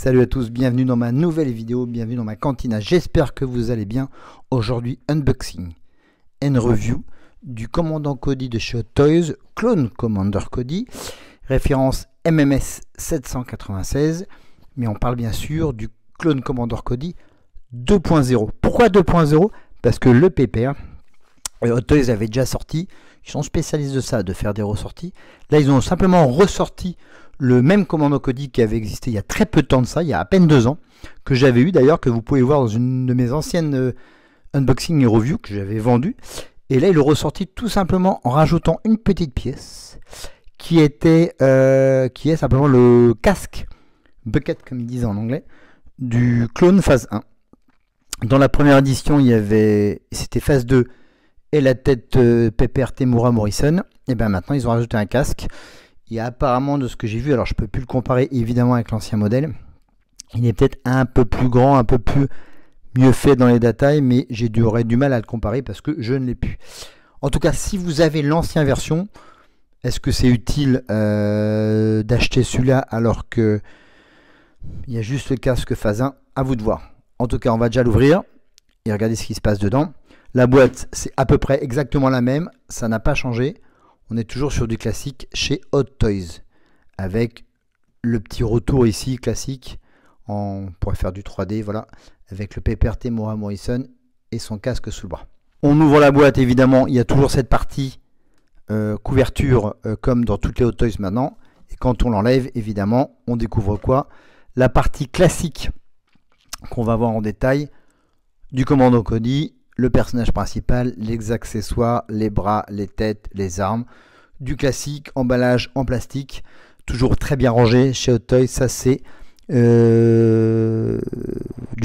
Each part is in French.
Salut à tous, bienvenue dans ma nouvelle vidéo, bienvenue dans ma cantina. J'espère que vous allez bien. Aujourd'hui, unboxing and review du Commandant Cody de chez Hot Toys, clone Commander Cody, référence MMS 796, mais on parle bien sûr du clone Commander Cody 2.0. Pourquoi 2.0? Parce que le pépère, Hot Toys avait déjà sorti, ils sont spécialistes de ça, de faire des ressorties. Là, ils ont simplement ressorti le même Commando Cody qui avait existé il y a très peu de temps de ça, il y a à peine 2 ans, que j'avais eu d'ailleurs, que vous pouvez voir dans une de mes anciennes unboxing et review que j'avais vendu. Et là, il est ressorti tout simplement en rajoutant une petite pièce qui est simplement le casque, bucket comme ils disent en anglais, du clone phase 1. Dans la première édition, c'était phase 2 et la tête Pepper Temuera Morrison. Et bien maintenant, ils ont rajouté un casque. Et apparemment, de ce que j'ai vu, alors je ne peux plus le comparer évidemment avec l'ancien modèle, il est peut-être un peu plus grand, un peu plus mieux fait dans les détails, mais j'aurais du mal à le comparer parce que je ne l'ai plus. En tout cas, si vous avez l'ancienne version, est-ce que c'est utile d'acheter celui-là alors que il y a juste le casque phase 1? À vous de voir. En tout cas, on va déjà l'ouvrir et regarder ce qui se passe dedans. La boîte, c'est à peu près exactement la même, ça n'a pas changé. On est toujours sur du classique chez Hot Toys, avec le petit retour ici classique, on pourrait faire du 3D, voilà, avec le Pepper Temuera Morrison et son casque sous le bras. On ouvre la boîte, évidemment, il y a toujours cette partie couverture comme dans toutes les Hot Toys maintenant, et quand on l'enlève, évidemment, on découvre quoi? La partie classique qu'on va voir en détail du Commando Cody, le personnage principal, les accessoires, les bras, les têtes, les armes, du classique, emballage en plastique, toujours très bien rangé chez Hot Toys. Ça c'est du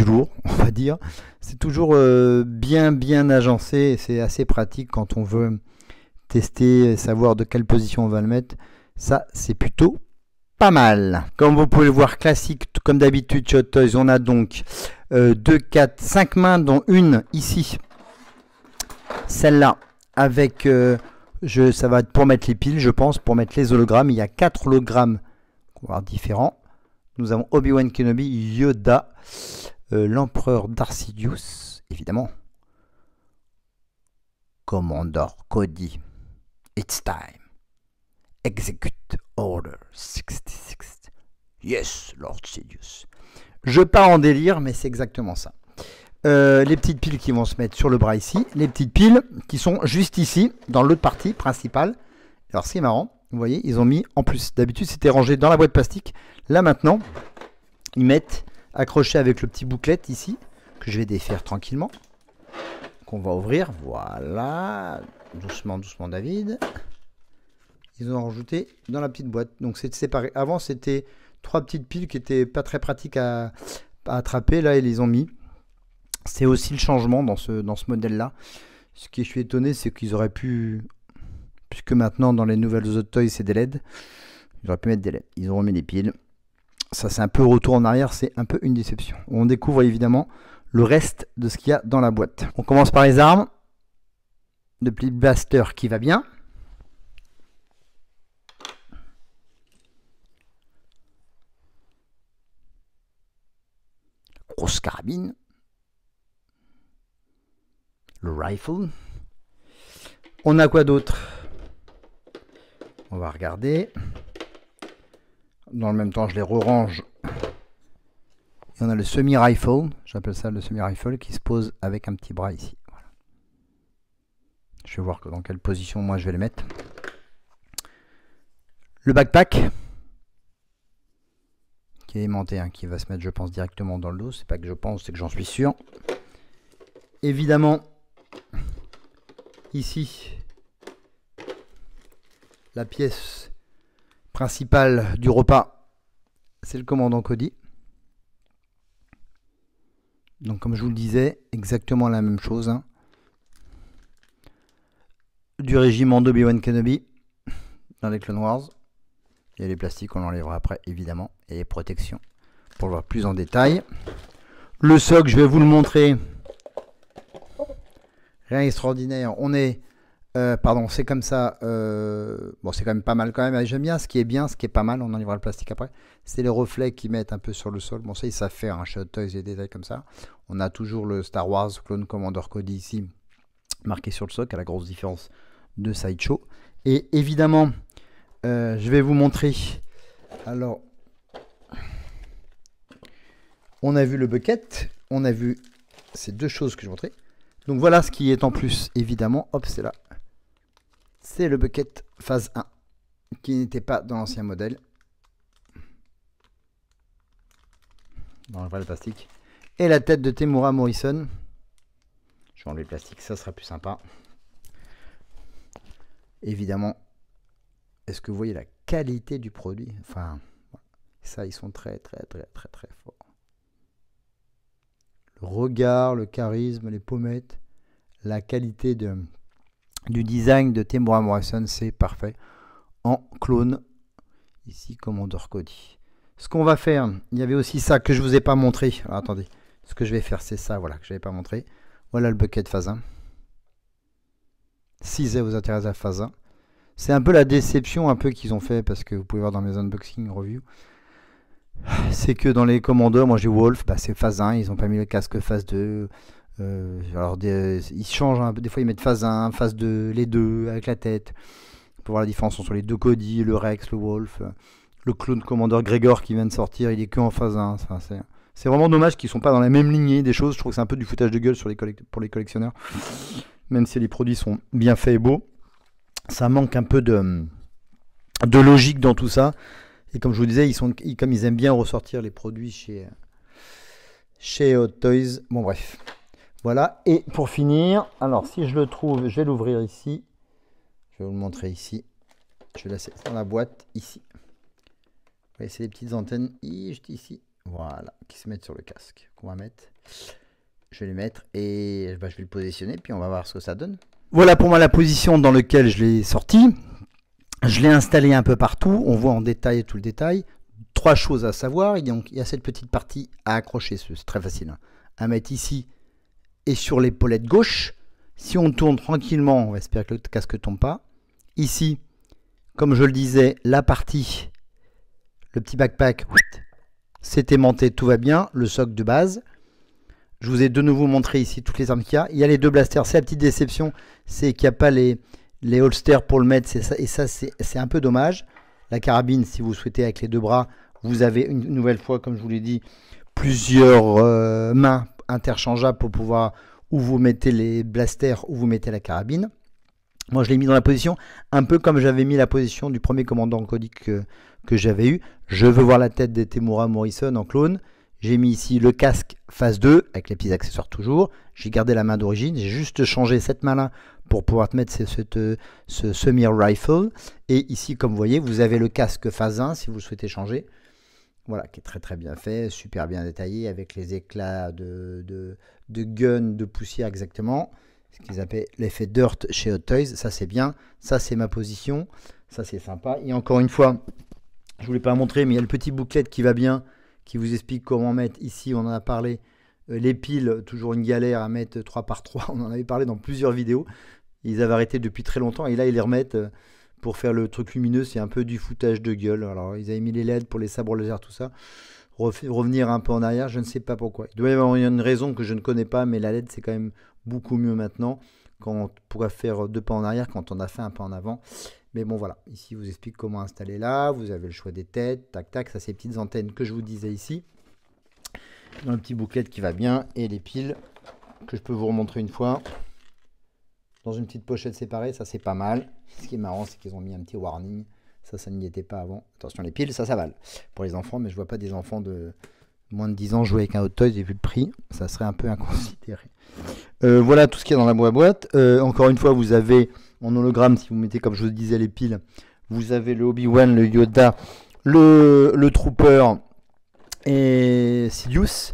lourd, on va dire. C'est toujours bien agencé, c'est assez pratique quand on veut tester, savoir de quelle position on va le mettre. Ça c'est plutôt pas mal. Comme vous pouvez le voir, classique, comme d'habitude chez Hot Toys, on a donc 2, 4, 5 mains, dont une ici, celle-là, avec, ça va être pour mettre les piles, je pense, pour mettre les hologrammes. Il y a 4 hologrammes qu'on va voir différents. Nous avons Obi-Wan Kenobi, Yoda, l'empereur Darth Sidious, évidemment. Commander Cody, it's time. Execute Order 66. Yes, Lord Sidious. Je pars en délire, mais c'est exactement ça. Les petites piles qui vont se mettre sur le bras ici. Les petites piles qui sont juste ici, dans l'autre partie principale. Alors c'est marrant, vous voyez, ils ont mis en plus. D'habitude, c'était rangé dans la boîte plastique. Là maintenant, ils mettent accroché avec le petit bouclette ici, que je vais défaire tranquillement. Qu'on va ouvrir. Voilà. Doucement, doucement, David. Ils ont rajouté dans la petite boîte. Donc c'est séparé. Avant, c'était 3 petites piles qui n'étaient pas très pratiques à attraper. Là, ils les ont mis. C'est aussi le changement dans ce modèle-là. Ce qui je suis étonné, c'est qu'ils auraient pu, puisque maintenant dans les nouvelles Hot Toys, c'est des LED, ils auraient pu mettre des LED. Ils ont remis les piles. Ça, c'est un peu retour en arrière, c'est un peu une déception. On découvre évidemment le reste de ce qu'il y a dans la boîte. On commence par les armes. Le petit blaster qui va bien. Grosse carabine. Le rifle. On a quoi d'autre? On va regarder. Dans le même temps, je les re-range. Et on a le semi-rifle. J'appelle ça le semi-rifle qui se pose avec un petit bras ici. Voilà. Je vais voir dans quelle position moi je vais le mettre. Le backpack. Qui est aimanté, hein, qui va se mettre, je pense, directement dans le dos. C'est pas que je pense, c'est que j'en suis sûr. Évidemment, ici, la pièce principale du repas, c'est le Commandant Cody. Donc, comme je vous le disais, exactement la même chose. Hein. Du régiment d'Obi-Wan Kenobi dans les Clone Wars. Il y a les plastiques, on l'enlèvera après, évidemment. Et les protections, pour le voir plus en détail. Le socle, je vais vous le montrer. Rien d'extraordinaire. On est Pardon, c'est comme ça. Bon, c'est quand même pas mal quand même. J'aime bien. Ce qui est bien, ce qui est pas mal, on enlèvera le plastique après. C'est les reflets qui mettent un peu sur le sol. Bon, ça, ils savent faire un Hot Toys et des détails comme ça. On a toujours le Star Wars Clone Commander Cody ici, marqué sur le socle, à la grosse différence de Sideshow. Et évidemment, je vais vous montrer. Alors, on a vu le bucket. On a vu ces deux choses que je montrais. Donc voilà ce qui est en plus, évidemment. Hop, c'est là. C'est le bucket phase 1 qui n'était pas dans l'ancien modèle. On enlèvera le plastique. Et la tête de Temuera Morrison. Je vais enlever le plastique, ça sera plus sympa. Évidemment, est-ce que vous voyez la qualité du produit? Enfin, ça, ils sont très forts. Le regard, le charisme, les pommettes, la qualité du design de Temuera Morrison, c'est parfait. En clone, ici, Commander Cody. Ce qu'on va faire, il y avait aussi ça que je ne vous ai pas montré. Alors, attendez, ce que je vais faire, c'est ça, voilà, que je n'avais pas montré. Voilà le bucket phase 1. Si ça vous intéresse à phase 1. C'est un peu la déception un peu qu'ils ont fait, parce que vous pouvez voir dans mes unboxing review. C'est que dans les commandeurs, moi j'ai Wolf, bah c'est phase 1, ils n'ont pas mis le casque phase 2. Alors ils changent, hein, des fois ils mettent phase 1, phase 2, les deux avec la tête. Pour voir la différence entre les deux Cody, le Rex, le Wolf. Le clone commandeur Gregor qui vient de sortir, il est que en phase 1. Enfin, c'est vraiment dommage qu'ils ne sont pas dans la même lignée des choses. Je trouve que c'est un peu du foutage de gueule sur pour les collectionneurs. Même si les produits sont bien faits et beaux, ça manque un peu de logique dans tout ça. Et comme je vous disais, comme ils aiment bien ressortir les produits chez Hot Toys. Bon bref. Voilà. Et pour finir, alors si je le trouve, je vais l'ouvrir ici. Je vais vous le montrer ici. Je vais laisser dans la boîte ici. Vous voyez, c'est les petites antennes juste ici. Voilà, qui se mettent sur le casque. Qu'on va mettre. Je vais les mettre et bah, je vais le positionner. Puis on va voir ce que ça donne. Voilà pour moi la position dans laquelle je l'ai sorti. Je l'ai installé un peu partout. On voit en détail tout le détail. Trois choses à savoir. Donc, il y a cette petite partie à accrocher. C'est très facile. Hein, à mettre ici et sur l'épaulette gauche. Si on tourne tranquillement, on va espérer que le casque ne tombe pas. Ici, comme je le disais, la partie, le petit backpack, c'est aimanté, tout va bien. Le socle de base. Je vous ai de nouveau montré ici toutes les armes qu'il y a. Il y a les deux blasters. C'est la petite déception, c'est qu'il n'y a pas les holsters pour le mettre. Et ça, c'est un peu dommage. La carabine, si vous souhaitez, avec les deux bras, vous avez une nouvelle fois, comme je vous l'ai dit, plusieurs mains interchangeables pour pouvoir, où vous mettez les blasters, où vous mettez la carabine. Moi, je l'ai mis dans la position, un peu comme j'avais mis la position du premier commandant Cody que j'avais eu. Je veux voir la tête de Temuera Morrison en clone. J'ai mis ici le casque phase 2, avec les petits accessoires toujours. J'ai gardé la main d'origine. J'ai juste changé cette main-là pour pouvoir te mettre ce semi-rifle. Et ici, comme vous voyez, vous avez le casque phase 1, si vous souhaitez changer. Voilà, qui est très bien fait, super bien détaillé, avec les éclats de gun, de poussière exactement. Ce qu'ils appellent l'effet dirt chez Hot Toys. Ça, c'est bien. Ça, c'est ma position. Ça, c'est sympa. Et encore une fois, je ne voulais pas montrer, mais il y a le petit booklet qui va bien, qui vous explique comment mettre, ici on en a parlé, les piles, toujours une galère à mettre 3 par 3, on en avait parlé dans plusieurs vidéos, ils avaient arrêté depuis très longtemps, et là ils les remettent pour faire le truc lumineux, c'est un peu du foutage de gueule. Alors ils avaient mis les LED pour les sabres laser, tout ça, revenir un peu en arrière, je ne sais pas pourquoi. Il doit y avoir une raison que je ne connais pas, mais la LED c'est quand même beaucoup mieux maintenant, quand on pourrait faire 2 pas en arrière, quand on a fait un pas en avant. Mais bon voilà, ici je vous explique comment installer là, vous avez le choix des têtes, tac tac, ça c'est les petites antennes que je vous disais ici. Dans le petit booklet qui va bien, et les piles que je peux vous remontrer une fois. Dans une petite pochette séparée, ça c'est pas mal. Ce qui est marrant, c'est qu'ils ont mis un petit warning, ça n'y était pas avant. Attention les piles, ça vale pour les enfants, mais je vois pas des enfants de moins de 10 ans jouer avec un Hot Toys, et vu le prix, ça serait un peu inconsidéré. Voilà tout ce qu'il y a dans la boîte. Encore une fois, vous avez en hologramme, si vous mettez comme je vous disais les piles, vous avez le Obi-Wan, le Yoda, le Trooper et Sidious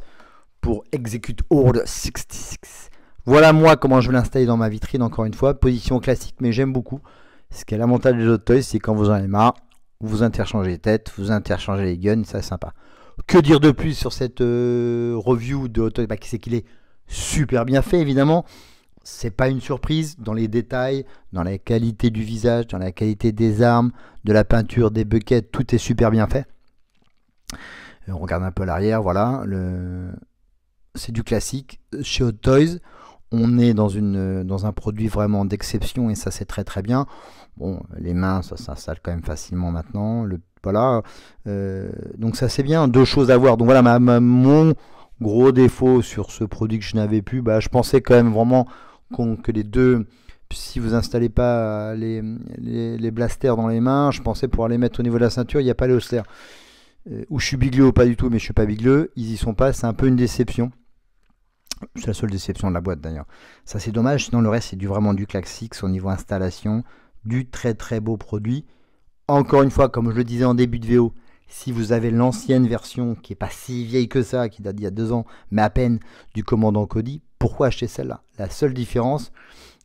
pour Execute Order 66. Voilà moi comment je vais l'installer dans ma vitrine, encore une fois, position classique, mais j'aime beaucoup. Ce qui est l'avantage des Hot Toys, c'est quand vous en avez marre, vous interchangez les têtes, vous interchangez les guns, ça c'est sympa. Que dire de plus sur cette review de Hot Toys? C'est qu'il est super bien fait évidemment. c'est pas une surprise dans les détails, dans la qualité du visage, dans la qualité des armes, de la peinture, des buckets, tout est super bien fait. On regarde un peu l'arrière, voilà, c'est du classique. Chez Hot Toys, on est dans un produit vraiment d'exception et ça c'est très très bien. Bon, les mains, ça s'installe quand même facilement maintenant. Voilà, donc ça c'est bien. Deux choses à voir. Donc voilà, mon gros défaut sur ce produit que je n'avais plus, je pensais quand même vraiment que les deux, si vous installez pas les blasters dans les mains, je pensais pouvoir les mettre au niveau de la ceinture. Il n'y a pas les holsters. Où je suis bigleux ou pas du tout, mais je suis pas bigleux, ils y sont pas, c'est un peu une déception. C'est la seule déception de la boîte d'ailleurs. Ça c'est dommage, sinon le reste c'est vraiment du classique au niveau installation, du très très beau produit. Encore une fois, comme je le disais en début de VO, si vous avez l'ancienne version qui est pas si vieille que ça, qui date d'il y a 2 ans, mais à peine, du commandant Cody, pourquoi acheter celle-là? La seule différence,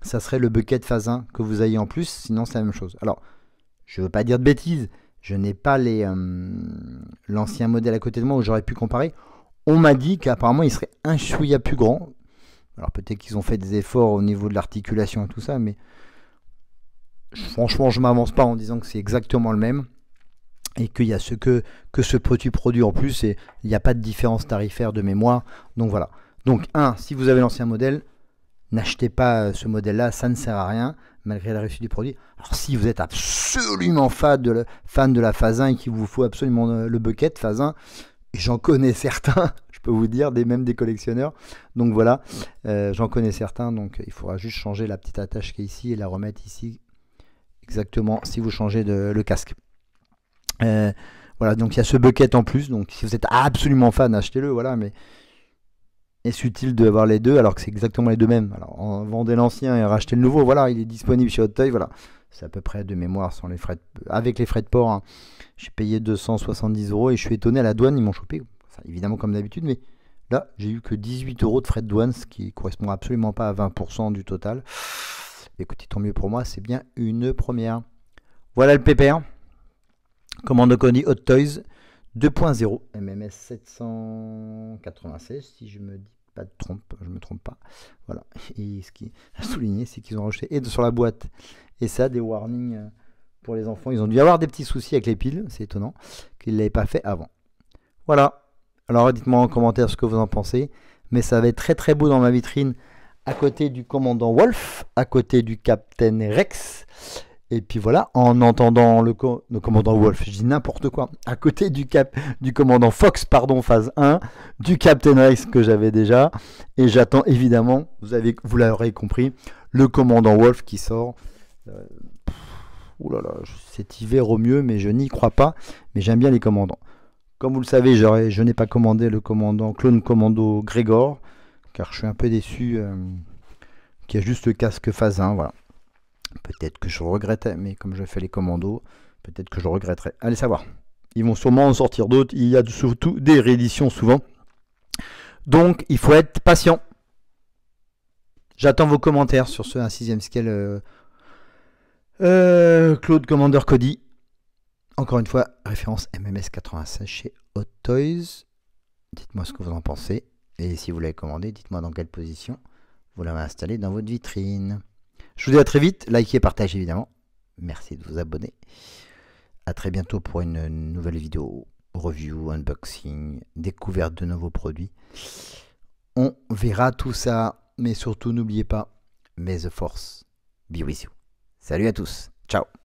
ça serait le bucket phase 1 que vous ayez en plus, sinon c'est la même chose. Alors, je veux pas dire de bêtises, je n'ai pas l'ancien modèle à côté de moi où j'aurais pu comparer. On m'a dit qu'apparemment il serait un chouïa plus grand. Alors peut-être qu'ils ont fait des efforts au niveau de l'articulation et tout ça, mais franchement je m'avance pas en disant que c'est exactement le même et qu'il y a que ce petit produit en plus et il n'y a pas de différence tarifaire de mémoire. Donc voilà. Donc si vous avez l'ancien modèle, n'achetez pas ce modèle là, ça ne sert à rien malgré la réussite du produit. Alors si vous êtes absolument fan de la phase 1 et qu'il vous faut absolument le bucket phase 1, et j'en connais certains, je peux vous dire, même des collectionneurs. Donc voilà, j'en connais certains. Donc il faudra juste changer la petite attache qui est ici et la remettre ici. Exactement, si vous changez le casque. Voilà, donc il y a ce bucket en plus. Donc si vous êtes absolument fan, achetez-le. Voilà, mais est-ce utile d'avoir les deux alors que c'est exactement les deux mêmes? Alors vendez l'ancien et rachetez le nouveau. Voilà, il est disponible chez Hot Toys. Voilà, c'est à peu près de mémoire sans les frais avec les frais de port. Hein. J'ai payé 270 € et je suis étonné à la douane, ils m'ont chopé, enfin, évidemment comme d'habitude, mais là j'ai eu que 18 € de frais de douane, ce qui correspond absolument pas à 20% du total. Écoutez, tant mieux pour moi, c'est bien une première. Voilà le pépère. Commando Cody Hot Toys 2.0 MMS 796, si je me trompe pas. Voilà. Et ce qui est à souligner, c'est qu'ils ont rajouté et sur la boîte et ça des warnings. Pour les enfants, ils ont dû avoir des petits soucis avec les piles, c'est étonnant qu'ils ne l'avaient pas fait avant. Voilà, alors dites-moi en commentaire ce que vous en pensez, mais ça va être très très beau dans ma vitrine, à côté du commandant Wolf, à côté du Captain Rex, et puis voilà, en entendant le commandant Wolf, je dis n'importe quoi, à côté du commandant Fox, pardon, phase 1, du Captain Rex que j'avais déjà, et j'attends évidemment, vous l'aurez compris, le commandant Wolf qui sort. Ouh là là, cet hiver au mieux, mais je n'y crois pas. Mais j'aime bien les commandants. Comme vous le savez, je n'ai pas commandé le clone commando Grégor, car je suis un peu déçu qu'il y a juste le casque phase 1. Voilà. Peut-être que je regrettais, mais comme je fais les commandos, peut-être que je regretterai. Allez savoir. Ils vont sûrement en sortir d'autres. Il y a surtout des rééditions souvent. Donc, il faut être patient. J'attends vos commentaires sur ce 1/6 scale. Claude Commander Cody. Encore une fois, référence MMS 96 chez Hot Toys. Dites-moi ce que vous en pensez. Et si vous l'avez commandé, dites-moi dans quelle position vous l'avez installé dans votre vitrine. Je vous dis à très vite. Likez et partagez évidemment. Merci de vous abonner. A très bientôt pour une nouvelle vidéo. Review, unboxing, découverte de nouveaux produits. On verra tout ça. Mais surtout, n'oubliez pas, may the force be with you. Salut à tous. Ciao.